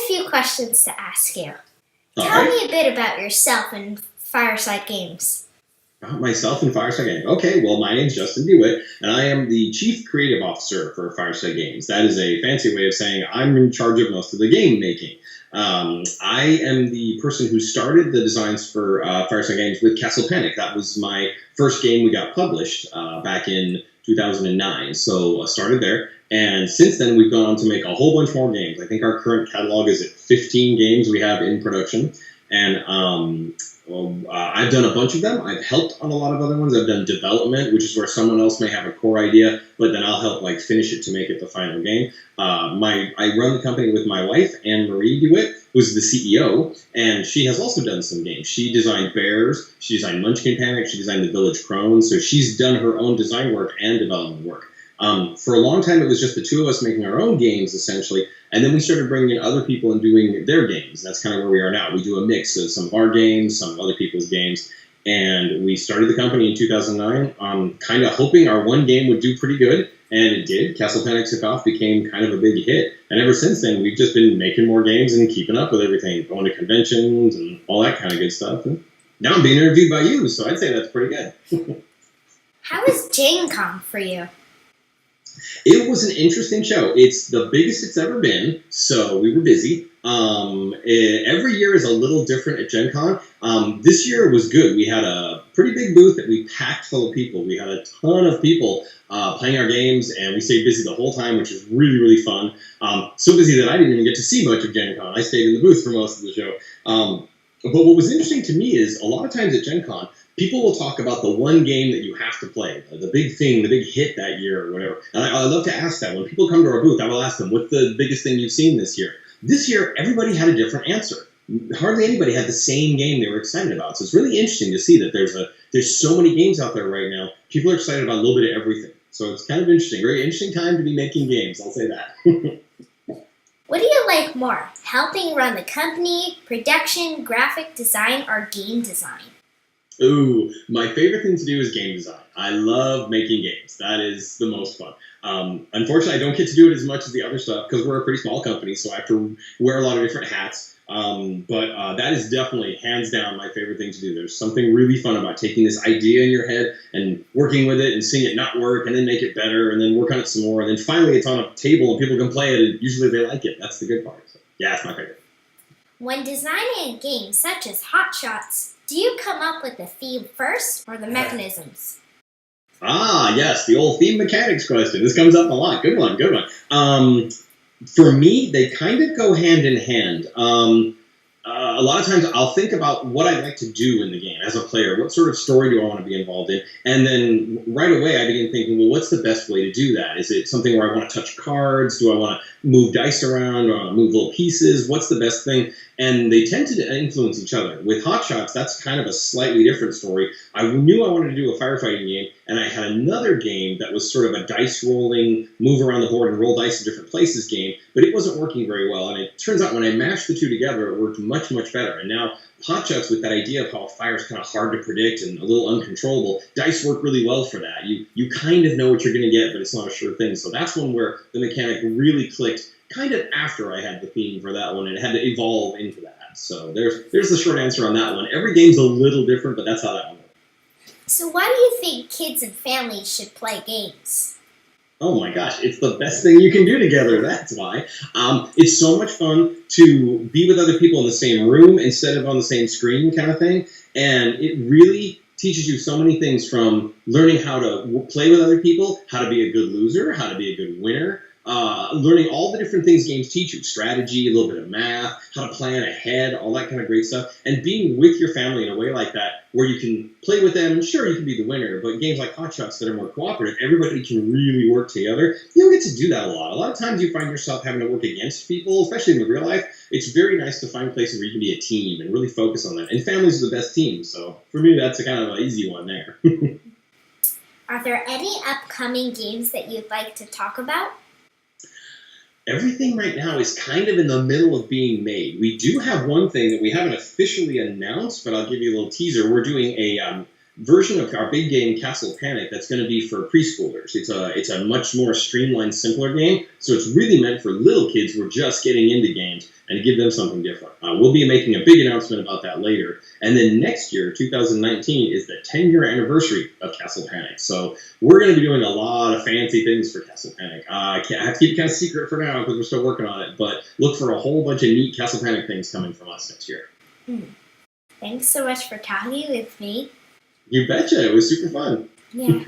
a few questions to ask you. All Tell right. me a bit about yourself and Fireside Games. Myself and Fireside Games. Okay, well, my name's Justin DeWitt, and I am the Chief Creative Officer for Fireside Games. That is a fancy way of saying I'm in charge of most of the game making. I am the person who started the designs for Fireside Games with Castle Panic. That was my first game we got published back in 2009. So I started there, and since then we've gone on to make a whole bunch more games. I think our current catalog is at 15 games we have in production, and I've done a bunch of them. I've helped on a lot of other ones. I've done development, which is where someone else may have a core idea, but then I'll help finish it to make it the final game. I run the company with my wife, Anne Marie DeWitt, who's the CEO, and she has also done some games. She designed Bears, she designed Munchkin Panic, she designed The Village Crone, so she's done her own design work and development work. For a long time, it was just the two of us making our own games, essentially, and then we started bringing in other people and doing their games. That's kind of where we are now. We do a mix of some of our games, some of other people's games, and we started the company in 2009, kind of hoping our one game would do pretty good, and it did. Castle Panic took off, became kind of a big hit, and ever since then, we've just been making more games and keeping up with everything, going to conventions and all that kind of good stuff. And now I'm being interviewed by you, so I'd say that's pretty good. How was Gen Con for you? It was an interesting show. It's the biggest it's ever been, so we were busy. Every year is a little different at Gen Con. This year was good. We had a pretty big booth that we packed full of people. We had a ton of people playing our games, and we stayed busy the whole time, which was really, really fun. So busy that I didn't even get to see much of Gen Con. I stayed in the booth for most of the show. But what was interesting to me is a lot of times at Gen Con, people will talk about the one game that you have to play, the big thing, the big hit that year or whatever. And I love to ask that. When people come to our booth, I will ask them, what's the biggest thing you've seen this year? This year, everybody had a different answer. Hardly anybody had the same game they were excited about. So it's really interesting to see that there's so many games out there right now. People are excited about a little bit of everything. So it's kind of interesting. Very interesting time to be making games, I'll say that. What do you like more, helping run the company, production, graphic design, or game design? Ooh, my favorite thing to do is game design. I love making games. That is the most fun. Unfortunately, I don't get to do it as much as the other stuff because we're a pretty small company, so I have to wear a lot of different hats. But that is definitely, hands down, my favorite thing to do. There's something really fun about taking this idea in your head and working with it and seeing it not work and then make it better and then work on it some more. And then finally it's on a table and people can play it and usually they like it. That's the good part. So, yeah, it's my favorite. When designing a game such as Hot Shots, do you come up with the theme first or the mechanisms? Ah, yes, the old theme mechanics question. This comes up a lot. Good one, good one. For me, they kind of go hand in hand. A lot of times I'll think about what I'd like to do in the game as a player. What sort of story do I want to be involved in? And then right away I begin thinking, well, what's the best way to do that? Is it something where I want to touch cards? Do I want to move dice around? Do I want to move little pieces? What's the best thing? And they tend to influence each other. With Hot Shots, that's kind of a slightly different story. I knew I wanted to do a firefighting game, and I had another game that was sort of a dice rolling, move around the board and roll dice in different places game, but it wasn't working very well. And it turns out when I mashed the two together, it worked much, much better. And now Hot Shots, with that idea of how fire is kind of hard to predict and a little uncontrollable, dice work really well for that. You kind of know what you're going to get, but it's not a sure thing. So that's one where the mechanic really clicked kind of after I had the theme for that one, and it had to evolve into that. So there's the short answer on that one. Every game's a little different, but that's how that one works. So why do you think kids and families should play games? Oh my gosh, it's the best thing you can do together, that's why. It's so much fun to be with other people in the same room instead of on the same screen kind of thing, and it really teaches you so many things, from learning how to play with other people, how to be a good loser, how to be a good winner, learning all the different things games teach you, strategy, a little bit of math, how to plan ahead, all that kind of great stuff, and being with your family in a way like that where you can play with them. Sure, you can be the winner, but games like Hot Shots that are more cooperative, everybody can really work together. You don't get to do that a lot. A lot of times you find yourself having to work against people, especially in the real life. It's very nice to find places where you can be a team and really focus on that. And families are the best teams, so for me that's a kind of an easy one there. Are there any upcoming games that you'd like to talk about? Everything right now is kind of in the middle of being made. We do have one thing that we haven't officially announced, but I'll give you a little teaser. We're doing a version of our big game Castle Panic that's going to be for preschoolers. It's a much more streamlined, simpler game, so it's really meant for little kids who are just getting into games and to give them something different. We'll be making a big announcement about that later. And then next year, 2019, is the 10-year anniversary of Castle Panic. So we're going to be doing a lot of fancy things for Castle Panic. I have to keep it kind of secret for now because we're still working on it, but look for a whole bunch of neat Castle Panic things coming from us next year. Thanks so much for talking with me. You betcha. It was super fun. Yeah.